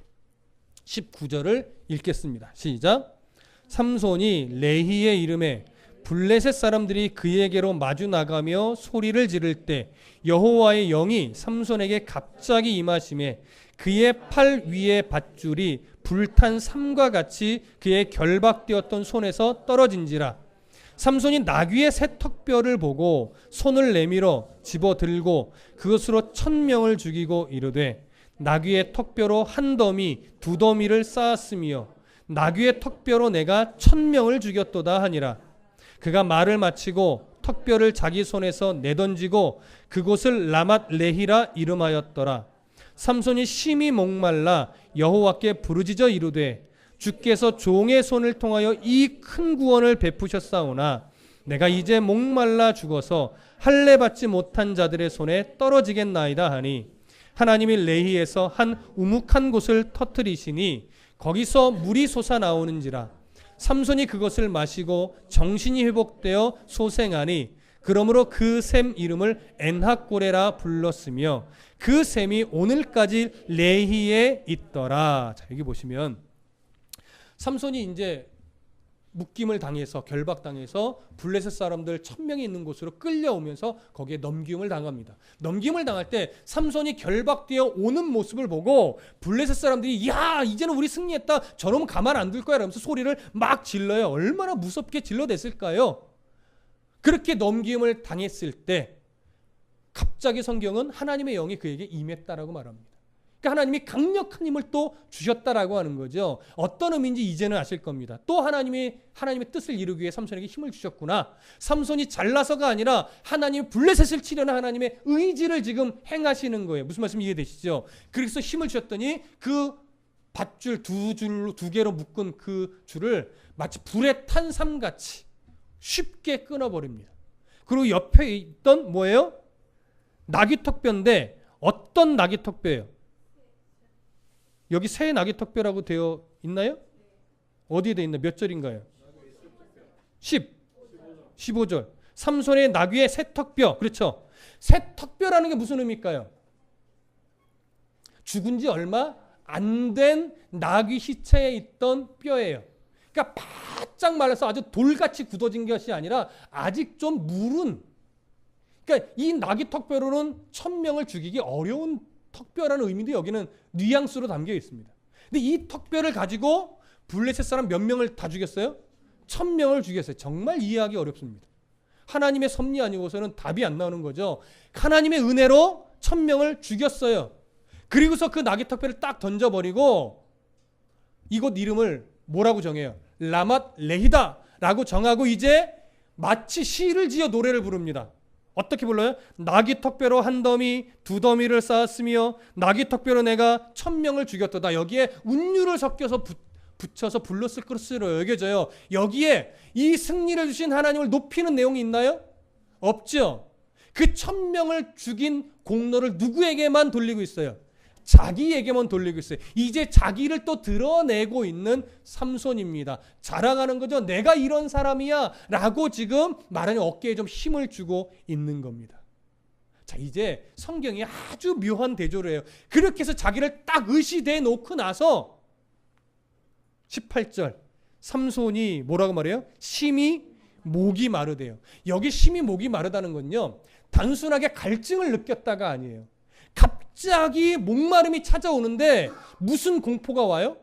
19절을 읽겠습니다. 시작. 삼손이 레히의 이름에 블레셋 사람들이 그에게로 마주 나가며 소리를 지를 때 여호와의 영이 삼손에게 갑자기 임하심에 그의 팔 위에 밧줄이 불탄 삼과 같이 그의 결박되었던 손에서 떨어진지라. 삼손이 나귀의 새 턱뼈를 보고 손을 내밀어 집어들고 그것으로 1,000명을 죽이고 이르되 나귀의 턱뼈로 한 더미 두 더미를 쌓았으며 나귀의 턱뼈로 내가 1,000명을 죽였도다 하니라. 그가 말을 마치고 턱뼈를 자기 손에서 내던지고 그곳을 라맛 레히라 이름하였더라. 삼손이 심히 목말라 여호와께 부르짖어 이르되 주께서 종의 손을 통하여 이 큰 구원을 베푸셨사오나 내가 이제 목말라 죽어서 할례 받지 못한 자들의 손에 떨어지겠나이다 하니 하나님이 레히에서 한 우묵한 곳을 터뜨리시니 거기서 물이 솟아나오는지라. 삼손이 그것을 마시고 정신이 회복되어 소생하니 그러므로 그 샘 이름을 엔하꼬레라 불렀으며 그 샘이 오늘까지 레히에 있더라. 자, 여기 보시면 삼손이 이제 묶임을 당해서 결박당해서 블레셋 사람들 1000명이 있는 곳으로 끌려오면서 거기에 넘김을 당합니다. 넘김을 당할 때 삼손이 결박되어 오는 모습을 보고 블레셋 사람들이 야 이제는 우리 승리했다, 저놈은 가만 안 둘 거야 라면서 소리를 막 질러요. 얼마나 무섭게 질러댔을까요? 그렇게 넘김을 당했을 때 갑자기 성경은 하나님의 영이 그에게 임했다라고 말합니다. 그러니까 하나님이 강력한 힘을 또 주셨다라고 하는 거죠. 어떤 의미인지 이제는 아실 겁니다. 또 하나님의 뜻을 이루기 위해 삼손에게 힘을 주셨구나. 삼손이 잘나서가 아니라 하나님이 블레셋을 치려는 하나님의 의지를 지금 행하시는 거예요. 무슨 말씀 이해되시죠? 그래서 힘을 주셨더니 그 밧줄 두 개로 묶은 그 줄을 마치 불에 탄 삼같이 쉽게 끊어버립니다. 그리고 옆에 있던 뭐예요? 나귀턱뼈인데 어떤 나귀턱뼈예요? 여기 새 나귀턱뼈라고 되어 있나요? 어디에 되어 있나? 몇 절인가요? 15절. 삼손의 나귀의 새 턱뼈. 그렇죠? 새 턱뼈라는 게 무슨 의미일까요? 죽은 지 얼마 안 된 나귀 시체에 있던 뼈예요. 그러니까 바짝 말라서 아주 돌같이 굳어진 것이 아니라 아직 좀 무른, 그러니까 이 나귀 턱뼈로는 1000명을 죽이기 어려운 턱뼈라는 의미도 여기는 뉘앙스로 담겨 있습니다. 근데 이 턱뼈를 가지고 블레셋 사람 몇 명을 다 죽였어요? 1000명을 죽였어요. 정말 이해하기 어렵습니다. 하나님의 섭리 아니고서는 답이 안 나오는 거죠. 하나님의 은혜로 1000명을 죽였어요. 그리고서 그 나귀 턱뼈를 딱 던져버리고 이곳 이름을 뭐라고 정해요? 라맛 레히다 라고 정하고 이제 마치 시를 지어 노래를 부릅니다. 어떻게 불러요? 나귀 턱뼈로 한 더미 두 더미를 쌓았으며 나귀 턱뼈로 내가 1000명을 죽였도다. 여기에 운율을 섞여서 붙여서 불렀을 것으로 여겨져요. 여기에 이 승리를 주신 하나님을 높이는 내용이 있나요? 없죠. 그 1000명을 죽인 공로를 누구에게만 돌리고 있어요? 자기에게만 돌리고 있어요. 이제 자기를 또 드러내고 있는 삼손입니다. 자랑하는 거죠. 내가 이런 사람이야 라고 지금 말하는 어깨에 좀 힘을 주고 있는 겁니다. 자, 이제 성경이 아주 묘한 대조를 해요. 그렇게 해서 자기를 딱 의시돼 놓고 나서 18절 삼손이 뭐라고 말해요? 심히 목이 마르대요. 여기 심히 목이 마르다는 건요, 단순하게 갈증을 느꼈다가 아니에요. 갑자기 목마름이 찾아오는데 무슨 공포가 와요?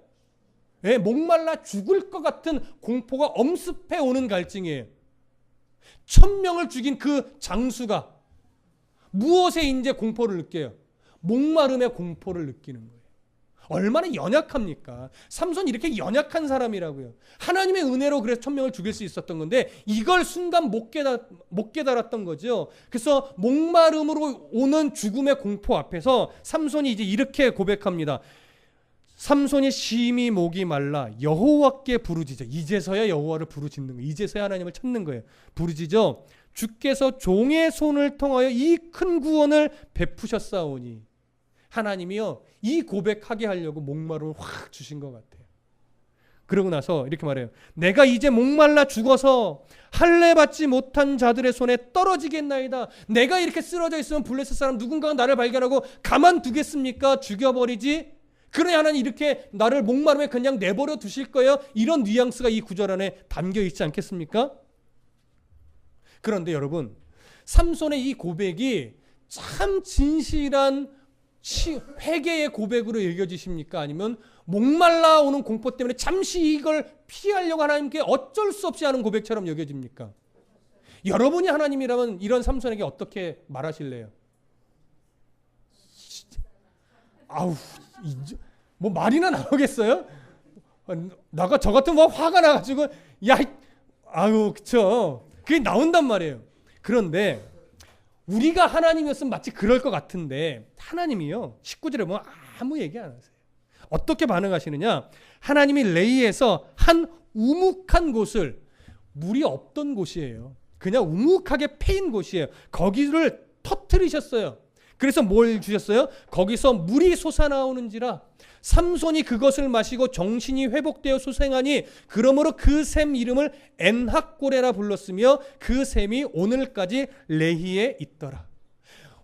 네, 목말라 죽을 것 같은 공포가 엄습해 오는 갈증이에요. 1000명을 죽인 그 장수가 무엇에 이제 공포를 느껴요? 목마름의 공포를 느끼는 거예요. 얼마나 연약합니까? 삼손이 이렇게 연약한 사람이라고요. 하나님의 은혜로 그래서 1000명을 죽일 수 있었던 건데 이걸 순간 못 깨달았던 거죠. 그래서 목마름으로 오는 죽음의 공포 앞에서 삼손이 이제 이렇게 고백합니다. 삼손이 심히 목이 말라 여호와께 부르짖어. 이제서야 여호와를 부르짖는 거예요. 이제서야 하나님을 찾는 거예요. 부르짖어 주께서 종의 손을 통하여 이 큰 구원을 베푸셨사오니. 하나님이요, 이 고백하게 하려고 목마름을 확 주신 것 같아요. 그러고 나서 이렇게 말해요. 내가 이제 목말라 죽어서 할례 받지 못한 자들의 손에 떨어지겠나이다. 내가 이렇게 쓰러져 있으면 블레셋 사람 누군가가 나를 발견하고 가만두겠습니까? 죽여버리지. 그러니 하나님 이렇게 나를 목마름에 그냥 내버려 두실 거예요. 이런 뉘앙스가 이 구절 안에 담겨 있지 않겠습니까? 그런데 여러분, 삼손의 이 고백이 참 진실한 회개의 고백으로 여겨지십니까? 아니면 목말라 오는 공포 때문에 잠시 이걸 피하려고 하나님께 어쩔 수 없이 하는 고백처럼 여겨집니까? 여러분이 하나님이라면 이런 삼손에게 어떻게 말하실래요? 아우, 뭐 말이나 나오겠어요? 나가 저 같은 뭐 화가 나가지고 야, 아유, 그쵸? 그게 나온단 말이에요. 그런데 우리가 하나님이었으면 마치 그럴 것 같은데 하나님이요 19절에 보면 아무 얘기 안 하세요. 어떻게 반응하시느냐? 하나님이 레이에서 한 우묵한 곳을, 물이 없던 곳이에요. 그냥 우묵하게 패인 곳이에요. 거기를 터뜨리셨어요. 그래서 뭘 주셨어요? 거기서 물이 솟아나오는지라 삼손이 그것을 마시고 정신이 회복되어 소생하니 그러므로 그 샘 이름을 엔학고레라 불렀으며 그 샘이 오늘까지 레히에 있더라.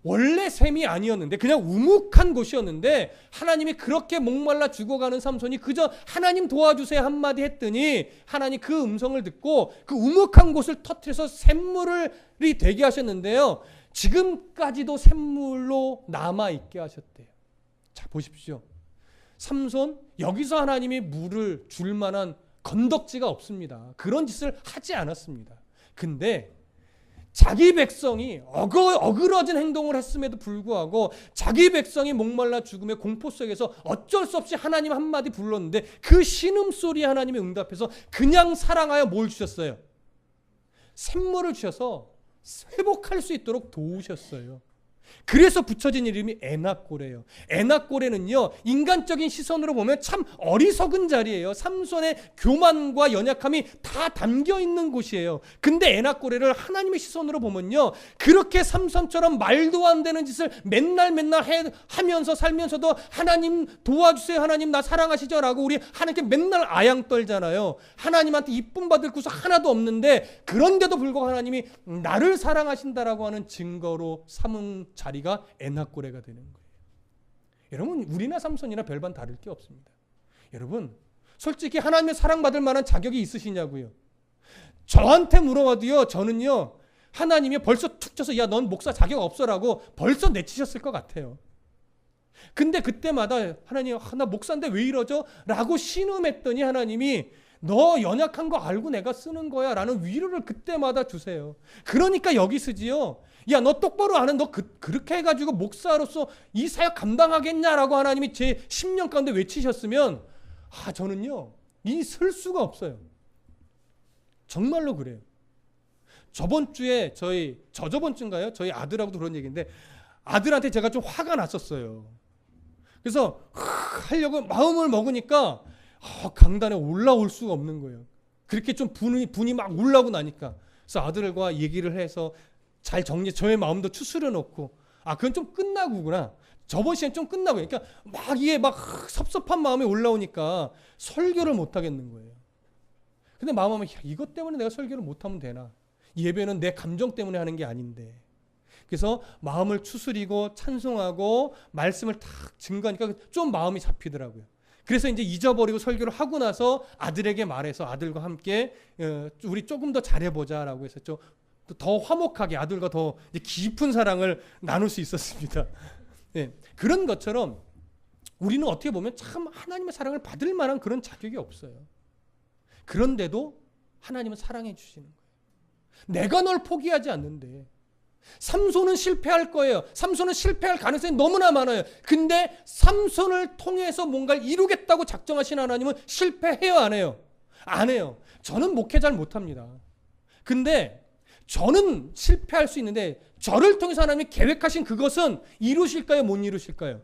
원래 샘이 아니었는데 그냥 우묵한 곳이었는데 하나님이 그렇게 목말라 죽어가는 삼손이 그저 하나님 도와주세요 한마디 했더니 하나님 그 음성을 듣고 그 우묵한 곳을 터뜨려서 샘물이 되게 하셨는데요. 지금까지도 샘물로 남아있게 하셨대요. 자, 보십시오. 삼손, 여기서 하나님이 물을 줄 만한 건덕지가 없습니다. 그런 짓을 하지 않았습니다. 근데 자기 백성이 어그러진 행동을 했음에도 불구하고 자기 백성이 목말라 죽음의 공포 속에서 어쩔 수 없이 하나님 한마디 불렀는데 그 신음소리에 하나님이 응답해서 그냥 사랑하여 뭘 주셨어요? 샘물을 주셔서 회복할 수 있도록 도우셨어요. 그래서 붙여진 이름이 엔학고레예요. 엔학고레는요, 인간적인 시선으로 보면 참 어리석은 자리예요. 삼손의 교만과 연약함이 다 담겨 있는 곳이에요. 근데 엔학고레를 하나님의 시선으로 보면요, 그렇게 삼손처럼 말도 안 되는 짓을 맨날 하면서 살면서도 하나님 도와주세요, 하나님 나 사랑하시죠 라고 우리 하나님께 맨날 아양 떨잖아요. 하나님한테 이쁨 받을 구석 하나도 없는데 그런데도 불구하고 하나님이 나를 사랑하신다라고 하는 증거로 삼은 자리가 엔학고레가 되는 거예요. 여러분, 우리나 삼손이나 별반 다를 게 없습니다. 여러분, 솔직히 하나님의 사랑받을 만한 자격이 있으시냐고요. 저한테 물어봐도요, 저는요, 하나님이 벌써 툭 쳐서 야, 넌 목사 자격 없어라고 벌써 내치셨을 것 같아요. 근데 그때마다 하나님, 나 목사인데 왜 이러죠? 라고 신음했더니 하나님이 너 연약한 거 알고 내가 쓰는 거야 라는 위로를 그때마다 주세요. 그러니까 여기 쓰지요. 야, 너 똑바로 안 해. 너 그렇게 해가지고 목사로서 이 사역 감당하겠냐라고 하나님이 제 10년 가운데 외치셨으면 저는요 이 쓸 수가 없어요. 정말로 그래요. 저번 주에 저저번 주인가요? 저희 아들하고도 그런 얘기인데 아들한테 제가 좀 화가 났었어요. 그래서 하려고 마음을 먹으니까 강단에 올라올 수가 없는 거예요. 그렇게 좀 분이 막 올라오고 나니까. 그래서 아들과 얘기를 해서 잘 저의 마음도 추스려 놓고 그건 좀 끝나고구나. 저번 시간 좀 끝나고 그러니까 이게 섭섭한 마음이 올라오니까 설교를 못 하겠는 거예요. 근데 마음하면 이것 때문에 내가 설교를 못 하면 되나? 예배는 내 감정 때문에 하는 게 아닌데. 그래서 마음을 추스리고 찬송하고 말씀을 탁 증거하니까 좀 마음이 잡히더라고요. 그래서 이제 잊어버리고 설교를 하고 나서 아들에게 말해서 아들과 함께 우리 조금 더 잘해보자라고 해서 좀 더 화목하게 아들과 더 깊은 사랑을 나눌 수 있었습니다. 네, 그런 것처럼 우리는 어떻게 보면 참 하나님의 사랑을 받을 만한 그런 자격이 없어요. 그런데도 하나님은 사랑해 주시는 거예요. 내가 널 포기하지 않는데. 삼손은 실패할 거예요. 삼손은 실패할 가능성이 너무나 많아요. 근데 삼손을 통해서 뭔가를 이루겠다고 작정하신 하나님은 실패해요, 안 해요? 안 해요. 저는 목회 잘 못합니다. 근데 저는 실패할 수 있는데 저를 통해서 하나님이 계획하신 그것은 이루실까요? 못 이루실까요?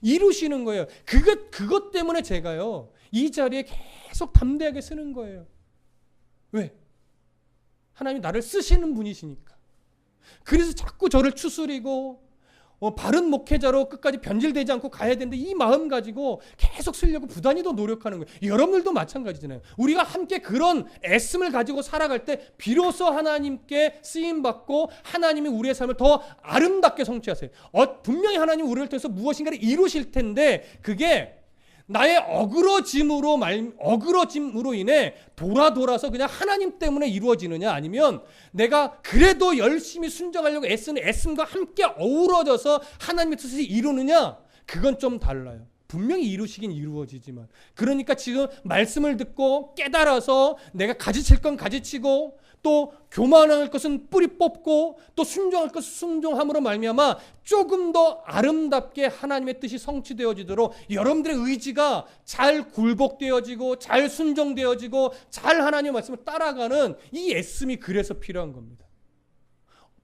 이루시는 거예요. 그것 때문에 제가요, 이 자리에 계속 담대하게 쓰는 거예요. 왜? 하나님이 나를 쓰시는 분이시니까. 그래서 자꾸 저를 추스리고 바른 목회자로 끝까지 변질되지 않고 가야 되는데 이 마음 가지고 계속 쓰려고 부단히도 노력하는 거예요. 여러분들도 마찬가지잖아요. 우리가 함께 그런 애씀을 가지고 살아갈 때 비로소 하나님께 쓰임받고 하나님이 우리의 삶을 더 아름답게 성취하세요. 분명히 하나님 우리를 통해서 무엇인가를 이루실 텐데 그게 나의 어그러짐으로 인해 돌아서 그냥 하나님 때문에 이루어지느냐, 아니면 내가 그래도 열심히 순종하려고 애쓰는 애씀과 함께 어우러져서 하나님의 뜻을 이루느냐, 그건 좀 달라요. 분명히 이루시긴 이루어지지만. 그러니까 지금 말씀을 듣고 깨달아서 내가 가지칠 건 가지치고 또 교만할 것은 뿌리 뽑고 또 순종할 것은 순종함으로 말미암아 조금 더 아름답게 하나님의 뜻이 성취되어지도록 여러분들의 의지가 잘 굴복되어지고 잘 순종되어지고 잘 하나님의 말씀을 따라가는 이 애씀이 그래서 필요한 겁니다.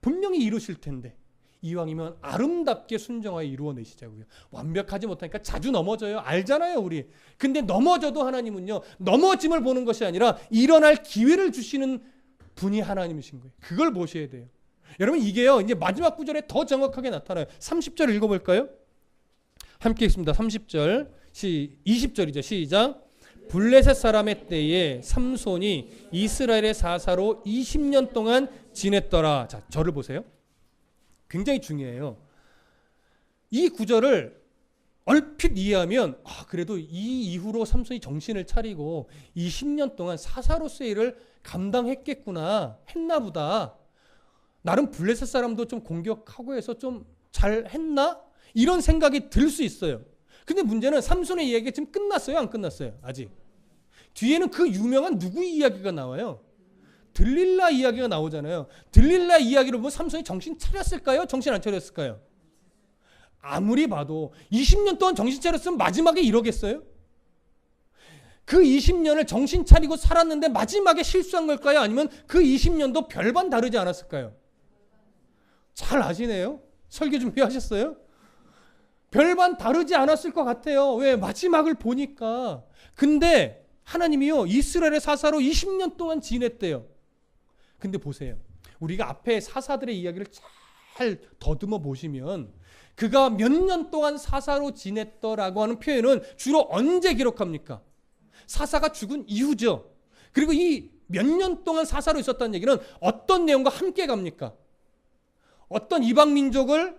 분명히 이루실 텐데 이왕이면 아름답게 순종하여 이루어내시자고요. 완벽하지 못하니까 자주 넘어져요. 알잖아요, 우리. 근데 넘어져도 하나님은요, 넘어짐을 보는 것이 아니라 일어날 기회를 주시는 분이 하나님이신 거예요. 그걸 보셔야 돼요. 여러분 이게요 이제 마지막 구절에 더 정확하게 나타나요. 30절 읽어볼까요? 함께 읽습니다. 30절 20절이죠. 시작. 블레셋 사람의 때에 삼손이 이스라엘의 사사로 20년 동안 지냈더라. 자, 저를 보세요. 굉장히 중요해요. 이 구절을 얼핏 이해하면 그래도 이 이후로 삼손이 정신을 차리고 20년 동안 사사로서의 일을 감당했겠구나, 했나 보다. 나름 블레셋 사람도 좀 공격하고 해서 좀 잘했나? 이런 생각이 들 수 있어요. 근데 문제는 삼손의 이야기가 지금 끝났어요? 안 끝났어요? 아직. 뒤에는 그 유명한 누구 이야기가 나와요? 들릴라 이야기가 나오잖아요. 들릴라 이야기를 보면 삼손이 정신 차렸을까요? 정신 안 차렸을까요? 아무리 봐도 20년 동안 정신 차렸으면 마지막에 이러겠어요? 그 20년을 정신 차리고 살았는데 마지막에 실수한 걸까요? 아니면 그 20년도 별반 다르지 않았을까요? 잘 아시네요? 설교 준비하셨어요? 별반 다르지 않았을 것 같아요. 왜? 마지막을 보니까. 근데 하나님이요 이스라엘의 사사로 20년 동안 지냈대요. 근데 보세요. 우리가 앞에 사사들의 이야기를 잘 더듬어 보시면 그가 몇 년 동안 사사로 지냈더라고 하는 표현은 주로 언제 기록합니까? 사사가 죽은 이후죠. 그리고 이 몇 년 동안 사사로 있었다는 얘기는 어떤 내용과 함께 갑니까? 어떤 이방 민족을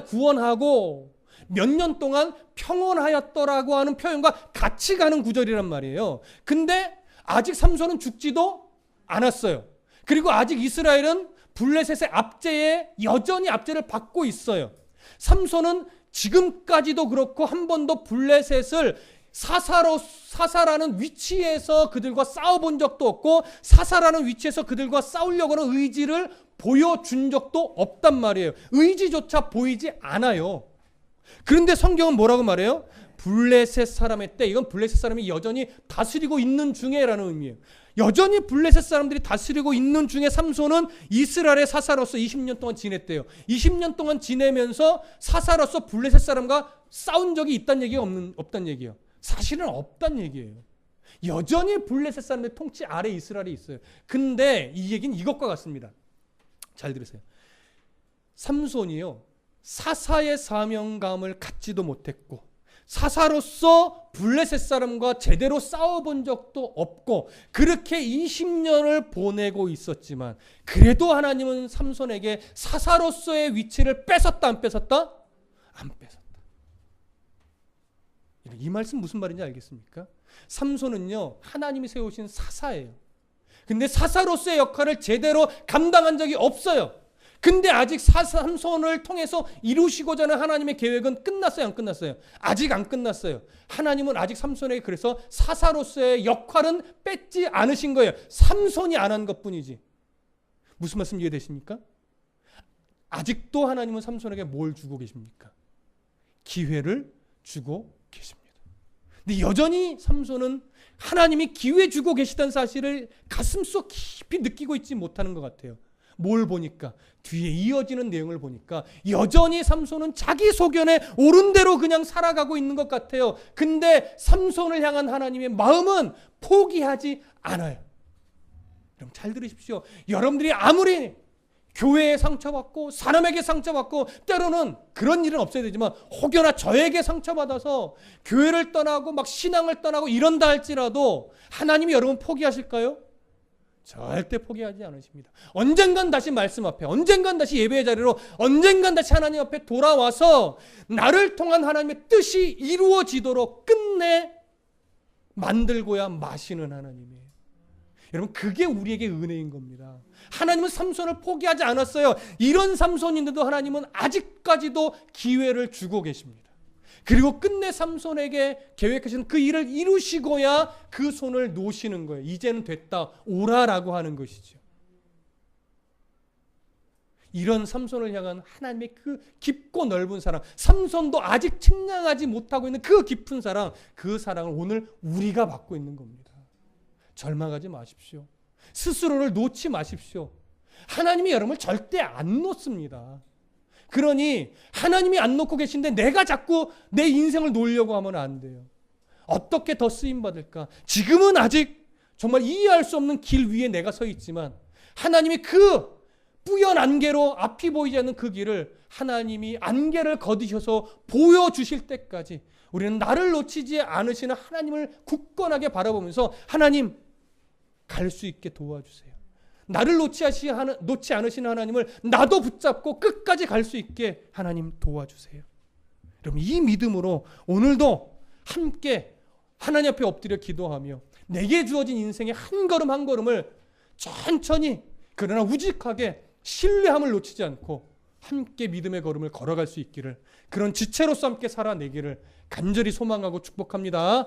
구원하고 몇 년 동안 평온하였더라고 하는 표현과 같이 가는 구절이란 말이에요. 근데 아직 삼손은 죽지도 않았어요. 그리고 아직 이스라엘은 블레셋의 압제에 여전히 압제를 받고 있어요. 삼손은 지금까지도 그렇고 한 번도 블레셋을 사사라는 위치에서 그들과 싸워본 적도 없고 사사라는 위치에서 그들과 싸우려고 하는 의지를 보여준 적도 없단 말이에요. 의지조차 보이지 않아요. 그런데 성경은 뭐라고 말해요? 블레셋 사람의 때, 이건 블레셋 사람이 여전히 다스리고 있는 중에라는 의미예요. 여전히 블레셋 사람들이 다스리고 있는 중에 삼손은 이스라엘의 사사로서 20년 동안 지냈대요. 20년 동안 지내면서 사사로서 블레셋 사람과 싸운 적이 있다는 얘기가 없다는 얘기예요. 사실은 없다는 얘기예요. 여전히 블레셋 사람들의 통치 아래 이스라엘이 있어요. 근데 이 얘기는 이것과 같습니다. 잘 들으세요. 삼손이요 사사의 사명감을 갖지도 못했고 사사로서 블레셋 사람과 제대로 싸워본 적도 없고 그렇게 20년을 보내고 있었지만 그래도 하나님은 삼손에게 사사로서의 위치를 뺏었다 안 뺏었다? 안 뺏었다. 이 말씀 무슨 말인지 알겠습니까? 삼손은요 하나님이 세우신 사사예요. 근데 사사로서의 역할을 제대로 감당한 적이 없어요. 근데 아직 삼손을 통해서 이루시고자 하는 하나님의 계획은 끝났어요? 안 끝났어요? 아직 안 끝났어요. 하나님은 아직 삼손에게 그래서 사사로서의 역할은 뺏지 않으신 거예요. 삼손이 안 한 것뿐이지. 무슨 말씀 이해되십니까? 아직도 하나님은 삼손에게 뭘 주고 계십니까? 기회를 주고 계십니다. 근데 여전히 삼손은 하나님이 기회 주고 계시다는 사실을 가슴속 깊이 느끼고 있지 못하는 것 같아요. 뭘 보니까 뒤에 이어지는 내용을 보니까 여전히 삼손은 자기 소견에 옳은 대로 그냥 살아가고 있는 것 같아요. 근데 삼손을 향한 하나님의 마음은 포기하지 않아요. 여러분 잘 들으십시오. 여러분들이 아무리 교회에 상처받고 사람에게 상처받고 때로는 그런 일은 없어야 되지만 혹여나 저에게 상처받아서 교회를 떠나고 막 신앙을 떠나고 이런다 할지라도 하나님이 여러분 포기하실까요? 절대 포기하지 않으십니다. 언젠간 다시 말씀 앞에, 언젠간 다시 예배의 자리로, 언젠간 다시 하나님 앞에 돌아와서 나를 통한 하나님의 뜻이 이루어지도록 끝내 만들고야 마시는 하나님이에요. 여러분 그게 우리에게 은혜인 겁니다. 하나님은 삼손을 포기하지 않았어요. 이런 삼손인데도 하나님은 아직까지도 기회를 주고 계십니다. 그리고 끝내 삼손에게 계획하신 그 일을 이루시고야 그 손을 놓으시는 거예요. 이제는 됐다 오라라고 하는 것이죠. 이런 삼손을 향한 하나님의 그 깊고 넓은 사랑, 삼손도 아직 측량하지 못하고 있는 그 깊은 사랑, 그 사랑을 오늘 우리가 받고 있는 겁니다. 절망하지 마십시오. 스스로를 놓지 마십시오. 하나님이 여러분을 절대 안 놓습니다. 그러니 하나님이 안 놓고 계신데 내가 자꾸 내 인생을 놓으려고 하면 안 돼요. 어떻게 더 쓰임받을까? 지금은 아직 정말 이해할 수 없는 길 위에 내가 서 있지만 하나님이 그 뿌연 안개로 앞이 보이지 않는 그 길을 하나님이 안개를 거두셔서 보여주실 때까지 우리는 나를 놓치지 않으시는 하나님을 굳건하게 바라보면서 하나님 갈 수 있게 도와주세요. 나를 놓지 않으시는 하나님을 나도 붙잡고 끝까지 갈 수 있게 하나님 도와주세요. 여러분 이 믿음으로 오늘도 함께 하나님 앞에 엎드려 기도하며 내게 주어진 인생의 한 걸음 한 걸음을 천천히 그러나 우직하게 신뢰함을 놓치지 않고 함께 믿음의 걸음을 걸어갈 수 있기를, 그런 지체로서 함께 살아내기를 간절히 소망하고 축복합니다.